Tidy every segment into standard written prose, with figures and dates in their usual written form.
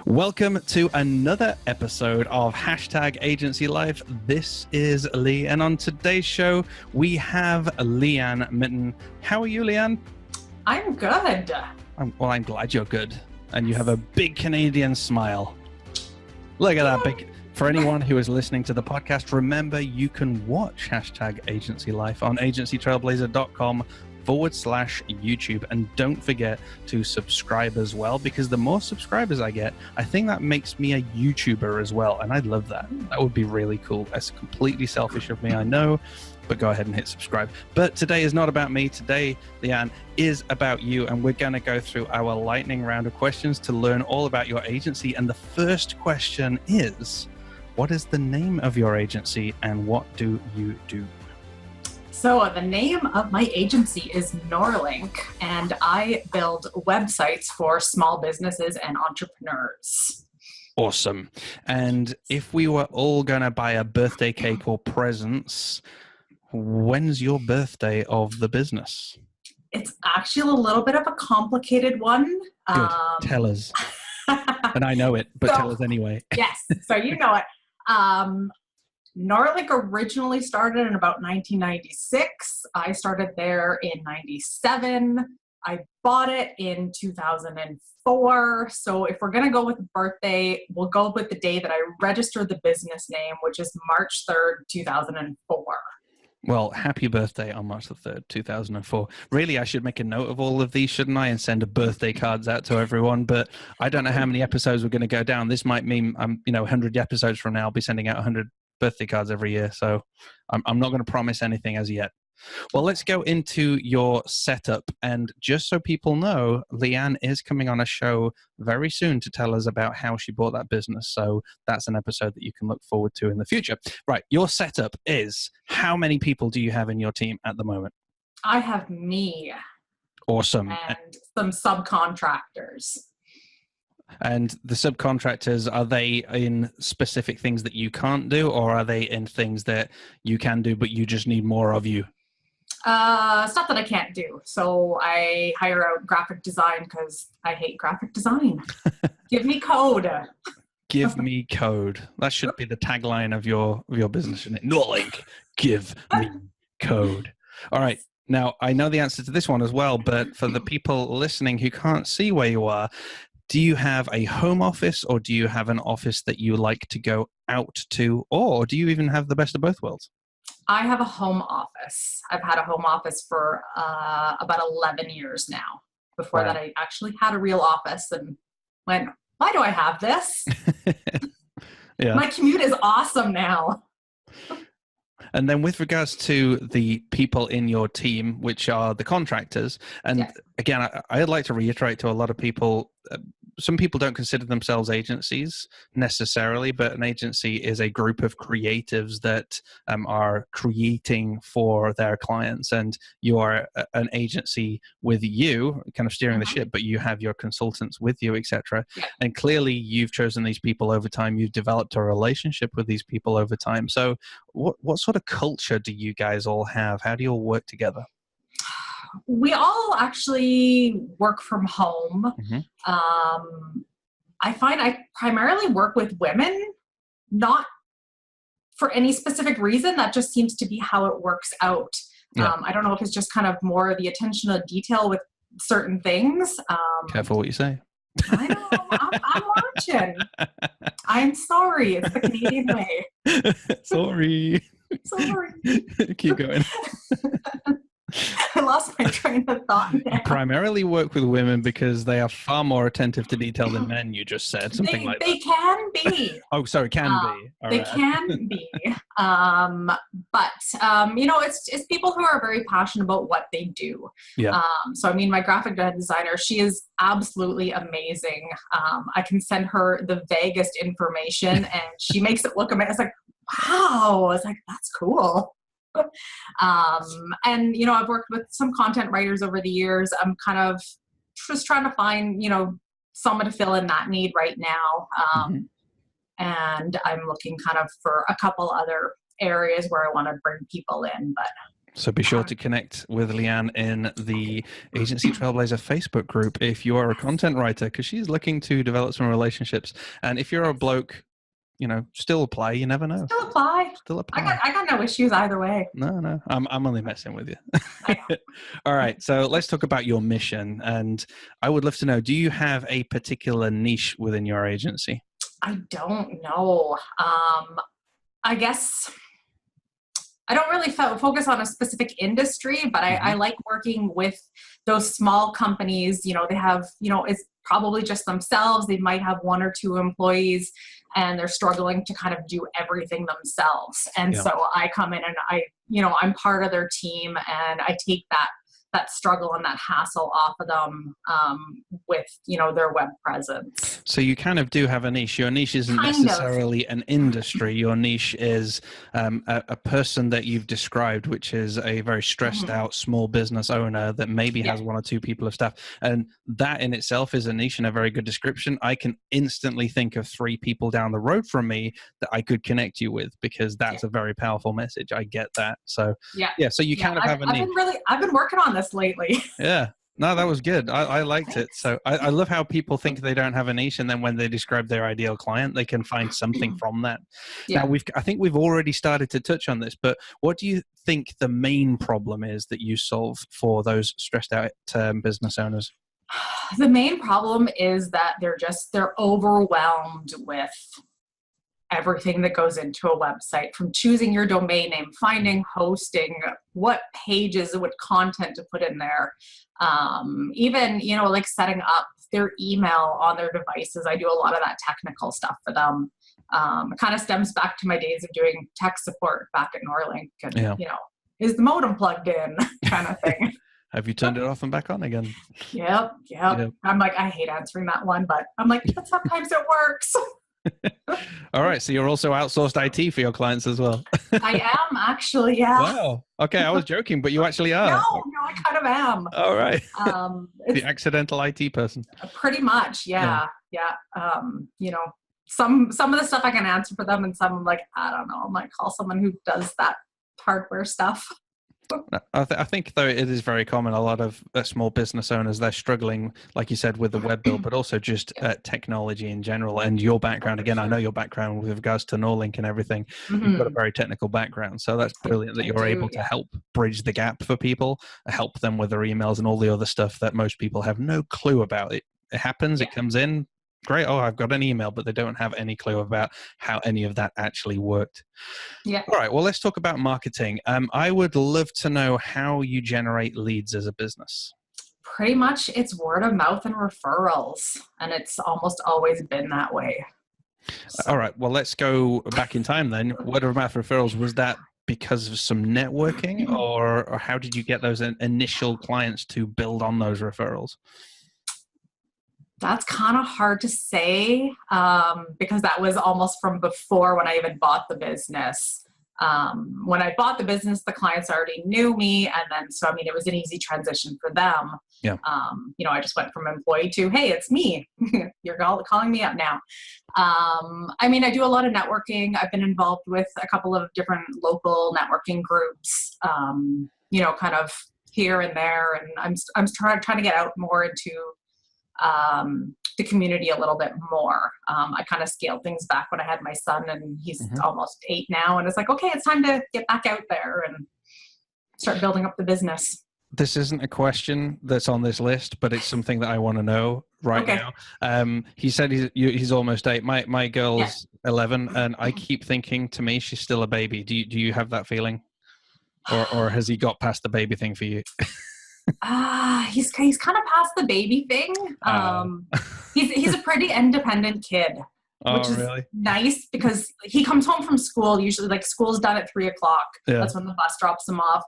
Welcome to another episode of Hashtag Agency Life. This is Lee, and on today's show, we have Leanne Mitton. How are you, Leanne? I'm good. I'm glad you're good. And you have a big Canadian smile. Look at that big... For anyone who is listening to the podcast, remember you can watch Hashtag Agency Life on agencytrailblazer.com/YouTube. And don't forget to subscribe as well, because the more subscribers I get, I think that makes me a YouTuber as well. And I'd love that. That would be really cool. That's completely selfish of me, I know, but go ahead and hit subscribe. But today is not about me. Today, Leanne, is about you. And we're going to go through our lightning round of questions to learn all about your agency. And the first question is, what is the name of your agency and what do you do? So the name of my agency is Norlink, and I build websites for small businesses and entrepreneurs. Awesome. And if we were all going to buy a birthday cake or presents, when's your birthday of the business? It's actually a little bit of a complicated one. Good. Tell us. And I know it, but tell us anyway. Yes. So you know it. Norlink originally started in about 1996. I started there in 97. I bought it in 2004. So if we're going to go with birthday, we'll go with the day that I registered the business name, which is March 3rd, 2004. Well, happy birthday on March the 3rd, 2004. Really, I should make a note of all of these, shouldn't I? And send a birthday cards out to everyone. But I don't know how many episodes we're going to go down. This might mean, 100 episodes from now, I'll be sending out 100 birthday cards every year. So I'm not going to promise anything as yet. Well, let's go into your setup. And just so people know, Leanne is coming on a show very soon to tell us about how she bought that business. So that's an episode that you can look forward to in the future. Right. Your setup is, how many people do you have in your team at the moment? I have me. Awesome. And some subcontractors. And the subcontractors, are they in specific things that you can't do, or are they in things that you can do, but you just need more of you? Stuff that I can't do. So I hire out graphic design because I hate graphic design. Give me code. Give me code. That should be the tagline of your business, shouldn't it? Norlink, give me code. All right. Now, I know the answer to this one as well, but for the people listening who can't see where you are, do you have a home office, or do you have an office that you like to go out to, or do you even have the best of both worlds? I have a home office. I've had a home office for about 11 years now. Before that, I actually had a real office and went, why do I have this? Yeah. My commute is awesome now. And then with regards to the people in your team, which are the contractors, and yes. Again, I'd like to reiterate to a lot of people, some people don't consider themselves agencies necessarily, but an agency is a group of creatives that are creating for their clients, and you are an agency with you, kind of steering the ship, but you have your consultants with you, etc. Yeah. And clearly you've chosen these people over time. You've developed a relationship with these people over time. So what sort of culture do you guys all have? How do you all work together? We all actually work from home. Mm-hmm. I find I primarily work with women, not for any specific reason. That just seems to be how it works out. Yeah. I don't know if it's just kind of more the attention to detail with certain things. Careful what you say. I know. I'm watching. I'm sorry. It's the Canadian way. Sorry. Keep going. I lost my train of thought now. Primarily work with women because they are far more attentive to detail than men, you just said. Something like that. They can be. Oh, sorry, can be. All right. Can be. But it's people who are very passionate about what they do. Yeah. So, I mean, my graphic designer, she is absolutely amazing. I can send her the vaguest information and she makes it look amazing. It's like, wow. I was like, that's cool. And, I've worked with some content writers over the years. I'm kind of just trying to find, someone to fill in that need right now. And I'm looking kind of for a couple other areas where I want to bring people in, but So be sure to connect with Leanne in the Agency Trailblazer Facebook group if you are a content writer, because she's looking to develop some relationships. And if you're a bloke, still apply. You never know. Still apply. I got no issues either way. No. I'm only messing with you. All right. So let's talk about your mission. And I would love to know, do you have a particular niche within your agency? I don't know. I guess I don't really focus on a specific industry, but I like working with those small companies. They have, it's probably just themselves. They might have 1 or 2 employees and they're struggling to kind of do everything themselves. And so I come in and I'm part of their team, and I take that struggle and that hassle off of them with, their web presence. So you kind of do have a niche. Your niche isn't necessarily an industry. Your niche is a person that you've described, which is a very stressed out small business owner that maybe has 1 or 2 people of staff. And that in itself is a niche and a very good description. I can instantly think of 3 people down the road from me that I could connect you with, because that's a very powerful message. I get that. So so you kind of have a niche. I've been working on this lately. No, that was good. I liked it. So I love how people think they don't have a niche, and then when they describe their ideal client, they can find something from that. Now, I think we've already started to touch on this, but what do you think the main problem is that you solve for those stressed out business owners? The main problem is that they're overwhelmed with everything that goes into a website, from choosing your domain name, finding hosting, what pages, what content to put in there, even, like setting up their email on their devices. I do a lot of that technical stuff for them. It kind of stems back to my days of doing tech support back at Norlink, and, is the modem plugged in kind of thing. Have you turned it off and back on again? Yep. I'm like, I hate answering that one, but I'm like, but sometimes it works. All right, so you're also outsourced IT for your clients as well. I am actually, Wow. Okay, I was joking, but you actually are. No, I kind of am. All right. The accidental IT person. Pretty much, yeah. Some of the stuff I can answer for them, and some I'm like, I don't know. I might call someone who does that hardware stuff. I think, though, it is very common. A lot of small business owners, they're struggling, like you said, with the web build, but also just technology in general. And your background, again, I know your background with regards to Norlink and everything. You've got a very technical background. So that's brilliant that you're able to help bridge the gap for people, help them with their emails and all the other stuff that most people have no clue about. It happens, it comes in. Great. Oh, I've got an email, but they don't have any clue about how any of that actually worked. All right. Well, let's talk about marketing. I would love to know how you generate leads as a business. Pretty much it's word of mouth and referrals. And it's almost always been that way. All right. Well, let's go back in time then. Word of mouth referrals, was that because of some networking, or how did you get those initial clients to build on those referrals? That's kind of hard to say, because that was almost from before when I even bought the business. When I bought the business, the clients already knew me. And then, so, it was an easy transition for them. I just went from employee to, hey, it's me. You're calling me up now. I do a lot of networking. I've been involved with a couple of different local networking groups, kind of here and there. And I'm trying to get out more into the community a little bit more. I kind of scaled things back when I had my son, and he's almost 8 now. And it's like, okay, it's time to get back out there and start building up the business. This isn't a question that's on this list, but it's something that I want to know right now. He said he's almost 8. My girl's 11, and I keep thinking, to me, she's still a baby. Do you have that feeling? Or has he got past the baby thing for you? He's kind of past the baby thing. He's a pretty independent kid, which is nice, because he comes home from school, usually, like, school's done at 3:00. That's when the bus drops him off.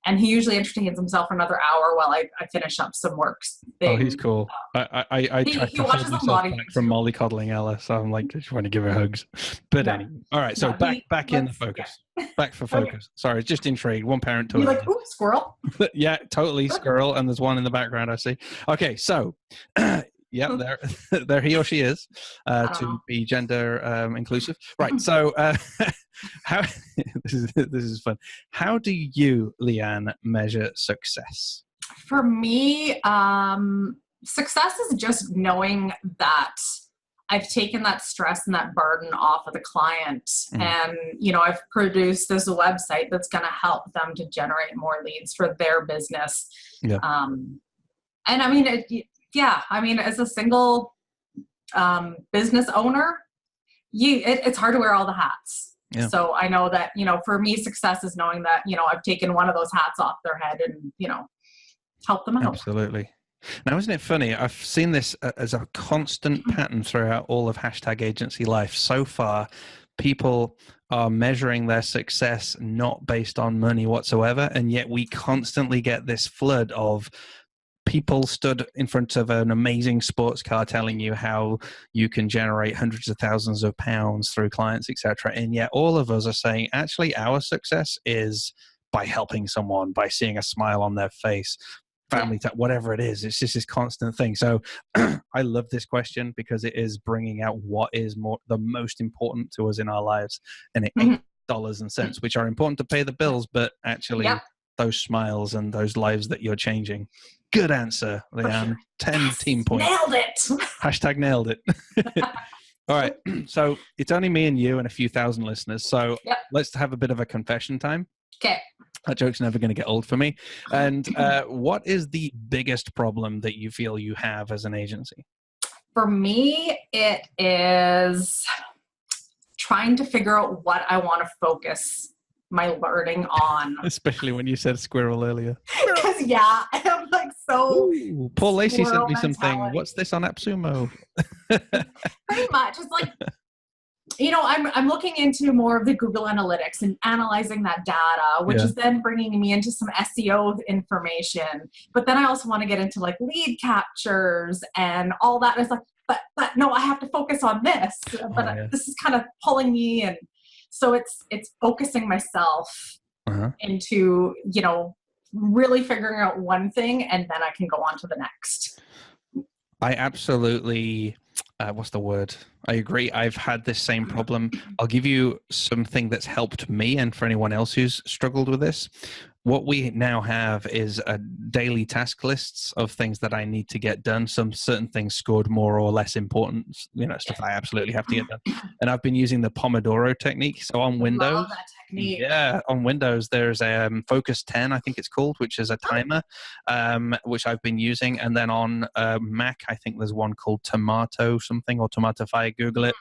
And he usually entertains himself for another hour while I finish up some work. Oh, he's cool. I try to hold myself back from mollycoddling Ella, so I'm like, just want to give her hugs. But anyway, all right. So back in the focus. Back for focus. Sorry, just intrigued. One parent to you're like, ooh, squirrel. Yeah, totally squirrel. And there's one in the background, I see. Okay, so there he or she is, to be gender inclusive. Right. So How this is fun. How do you, Leanne, measure success? For me, success is just knowing that I've taken that stress and that burden off of the client. And, I've produced this website that's going to help them to generate more leads for their business. Yeah. And I mean, as a single business owner, it's hard to wear all the hats. Yeah. So I know that, for me, success is knowing that, I've taken one of those hats off their head and, help them out. Absolutely. Now, isn't it funny? I've seen this as a constant pattern throughout all of #agency life. So far, people are measuring their success not based on money whatsoever, and yet we constantly get this flood of people stood in front of an amazing sports car telling you how you can generate hundreds of thousands of pounds through clients, etc. And yet all of us are saying, actually, our success is by helping someone, by seeing a smile on their face, family, whatever it is. It's just this constant thing. So I love this question because it is bringing out what is the most important to us in our lives. And it ain't dollars and cents, which are important to pay the bills, but actually those smiles and those lives that you're changing. Good answer, Leanne. 10 team points. Nailed it. #nailed it. All right. So it's only me and you and a few thousand listeners. So let's have a bit of a confession time. Okay. That joke's never going to get old for me. And what is the biggest problem that you feel you have as an agency? For me, it is trying to figure out what I want to focus my learning on. Especially when you said squirrel earlier. Because I'm like so. Ooh, Paul Lacey sent me something. What's this on AppSumo? Pretty much. It's like, I'm looking into more of the Google Analytics and analyzing that data, which is then bringing me into some SEO information. But then I also want to get into like lead captures and all that. And it's like, but no, I have to focus on this. But this is kind of pulling me, and so it's focusing myself into really figuring out one thing, and then I can go on to the next. I absolutely. What's the word? I agree. I've had this same problem. I'll give you something that's helped me and for anyone else who's struggled with this. What we now have is a daily task lists of things that I need to get done. Some certain things scored more or less important, stuff I absolutely have to get done. And I've been using the Pomodoro technique. So on Windows, love that technique. On Windows, there's a Focus 10, I think it's called, which is a timer, which I've been using. And then on Mac, I think there's one called Tomato something or Tomatify. Google it.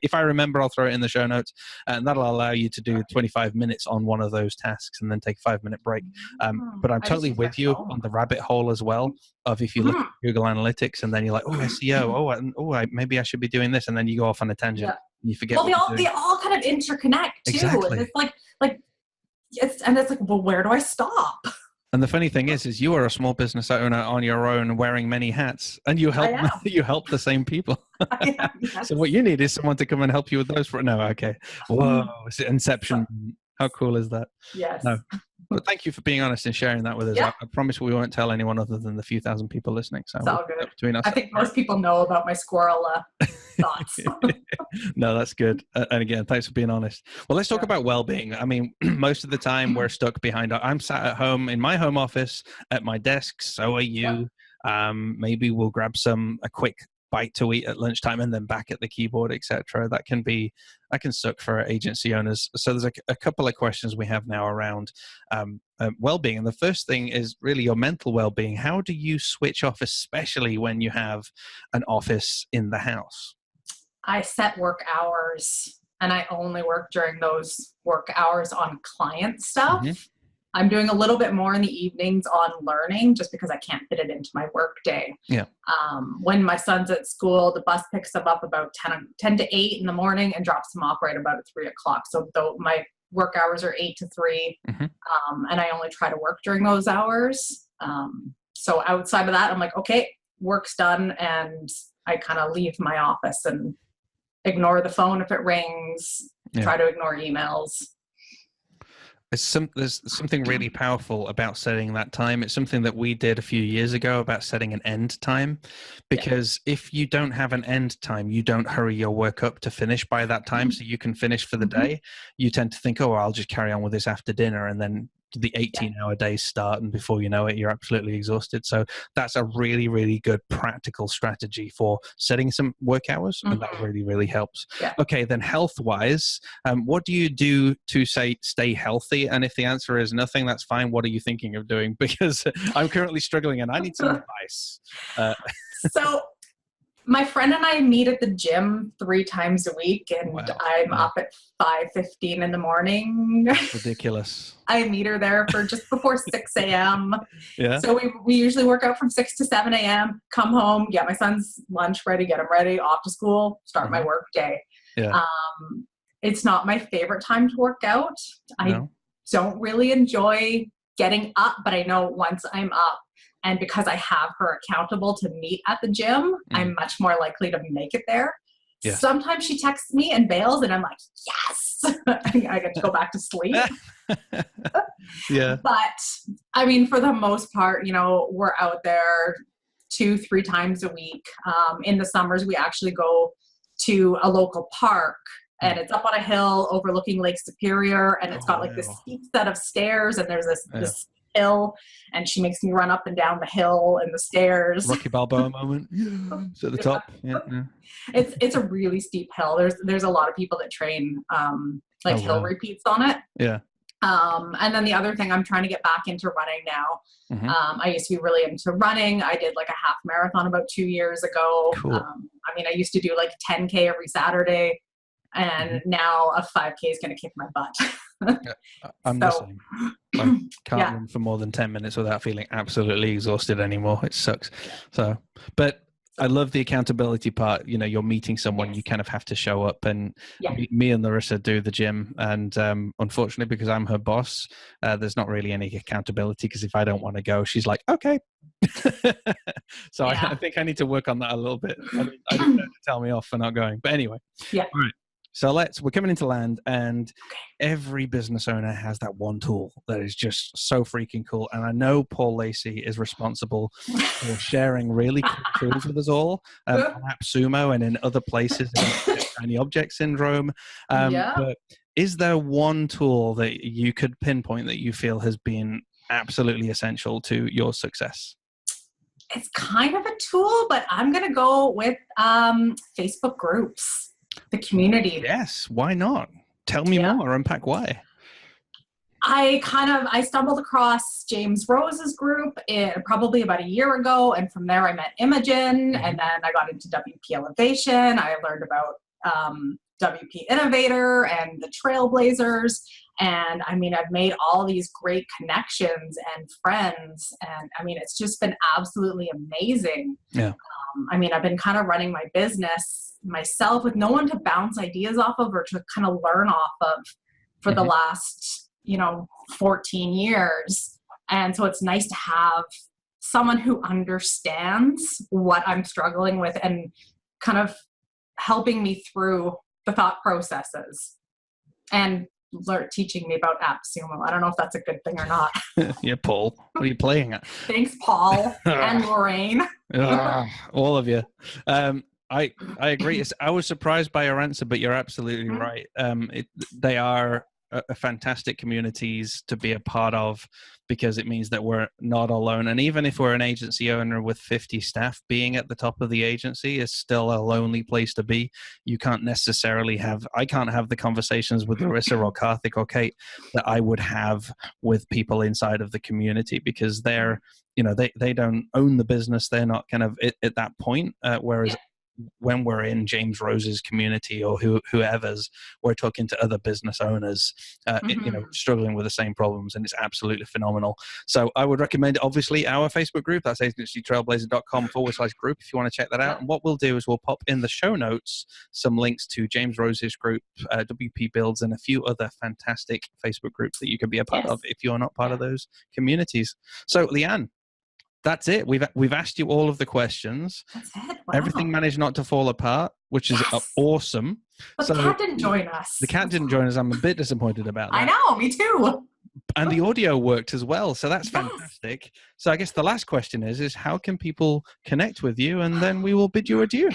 If I remember, I'll throw it in the show notes. And that'll allow you to do 25 minutes on one of those tasks and then take a 5-minute break. But I'm totally with you on the rabbit hole as well of if you look at Google Analytics and then you're like, SEO, maybe I should be doing this. And then you go off on a tangent. Yeah. And you forget. Well, they all kind of interconnect too. Exactly. And it's like, well, where do I stop? And the funny thing is you are a small business owner on your own, wearing many hats, and you help the same people. Yes. So what you need is someone to come and help you with those. Okay. Whoa, it's Inception. How cool is that? Yes. No. But thank you for being honest and sharing that with us. I promise we won't tell anyone other than the few thousand people listening. So it's all good. Between us, I think most people know about my squirrel thoughts. No, that's good. And again, thanks for being honest. Well, let's talk about well-being. I mean, most of the time we're stuck behind. I'm sat at home in my home office at my desk. So are you. Maybe we'll grab a quick bite to eat at lunchtime and then back at the keyboard, etc. That can suck for agency owners. So there's a couple of questions we have now around well-being. And the first thing is really your mental well-being. How do you switch off, especially when you have an office in the house? I set work hours and I only work during those work hours on client stuff. Mm-hmm. I'm doing a little bit more in the evenings on learning just because I can't fit it into my work day. Yeah. When my son's at school, the bus picks him up about 10 to 8 in the morning and drops him off right about at 3 o'clock. So though my work hours are 8 to 3, and I only try to work during those hours. So outside of that, I'm like, okay, work's done. And I kind of leave my office and ignore the phone if it rings, try to ignore emails. There's something really powerful about setting that time. It's something that we did a few years ago about setting an end time, because if you don't have an end time, you don't hurry your work up to finish by that time so you can finish for the day. You tend to think, oh, I'll just carry on with this after dinner, and then the 18-hour days start, and before you know it, you're absolutely exhausted. So that's a really, really good practical strategy for setting some work hours, and that really, really helps. Okay, then health-wise, what do you do to stay healthy? And if the answer is nothing, that's fine. What are you thinking of doing? Because I'm currently struggling and I need some advice. So my friend and I meet at the gym 3 times a week, and I'm up at 5:15 in the morning. Ridiculous. I meet her there for just before 6 a.m. Yeah. So we usually work out from 6 to 7 a.m., come home, get my son's lunch ready, get him ready, off to school, start my work day. Yeah. It's not my favorite time to work out. I don't really enjoy getting up, but I know once I'm up, and because I have her accountable to meet at the gym, I'm much more likely to make it there. Yes. Sometimes she texts me and bails, and I'm like, yes, I get to go back to sleep. Yeah. But I mean, for the most part, we're out there 2-3 times a week. In the summers, we actually go to a local park, and it's up on a hill overlooking Lake Superior, and it's got like this steep set of stairs, and there's this hill, and she makes me run up and down the hill and the stairs. Rocky Balboa moment. It's at the top. Yeah. It's a really steep hill. There's a lot of people that train hill repeats on it. Yeah. And then the other thing, I'm trying to get back into running now. I used to be really into running. I did like a half marathon about 2 years ago. Cool. I used to do like 10K every Saturday, and now a 5K is going to kick my butt. I'm the same. I can't run for more than 10 minutes without feeling absolutely exhausted anymore. It sucks. So, but I love the accountability part. You're meeting someone, you kind of have to show up, and me and Larissa do the gym. And unfortunately, because I'm her boss, there's not really any accountability, because if I don't want to go, she's like, okay. So I think I need to work on that a little bit. I don't know to tell me off for not going. But anyway. Yeah. All right. So we're coming into land, and every business owner has that one tool that is just so freaking cool. And I know Paul Lacey is responsible for sharing really cool tools with us all on AppSumo and in other places, Shiny Object Syndrome. But is there one tool that you could pinpoint that you feel has been absolutely essential to your success? It's kind of a tool, but I'm going to go with Facebook groups. The community. Yes, why not? Tell me more, unpack why. I stumbled across James Rose's group probably about a year ago, and from there I met Imogen, and then I got into WP Elevation. I learned about WP Innovator and the Trailblazers, and I've made all these great connections and friends, and it's just been absolutely amazing. Yeah. I've been kind of running my business myself with no one to bounce ideas off of or to kind of learn off of for the last 14 years, and so it's nice to have someone who understands what I'm struggling with and kind of helping me through the thought processes and teaching me about AppSumo. I don't know if that's a good thing or not. Yeah, Paul, what are you playing at? Thanks, Paul and Lorraine. All of you. I agree. I was surprised by your answer, but you're absolutely right. They are a fantastic communities to be a part of, because it means that we're not alone. And even if we're an agency owner with 50 staff, being at the top of the agency is still a lonely place to be. You can't necessarily I can't have the conversations with Larissa or Karthik or Kate that I would have with people inside of the community, because they're, they don't own the business. They're not kind of at that point. Whereas when we're in James Rose's community or whoever's, we're talking to other business owners, struggling with the same problems, and it's absolutely phenomenal. So I would recommend, obviously, our Facebook group. That's agencytrailblazer.com/group if you want to check that out. And what we'll do is we'll pop in the show notes some links to James Rose's group, WP Builds, and a few other fantastic Facebook groups that you can be a part of if you're not part of those communities. So, Leanne, that's it. We've asked you all of the questions. That's it. Wow. Everything managed not to fall apart, which is awesome. But the cat didn't join us. The cat didn't join us. I'm a bit disappointed about that. I know, me too. And the audio worked as well, so that's fantastic. So I guess the last question is how can people connect with you, and then we will bid you adieu.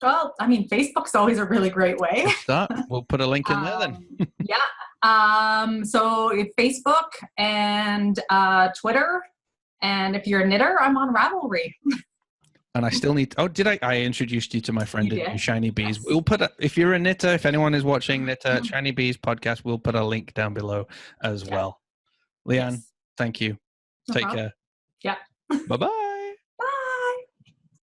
Well, I mean, Facebook's always a really great way. We'll put a link in there then. So Facebook and Twitter, and if you're a knitter, I'm on Ravelry. And I still need. I introduced you to my friend at Shiny Bees. Yes. We'll put if you're a knitter, if anyone is watching Knitter Shiny Bees podcast, we'll put a link down below as well. Leanne, thank you. Take care. Yeah. Bye-bye.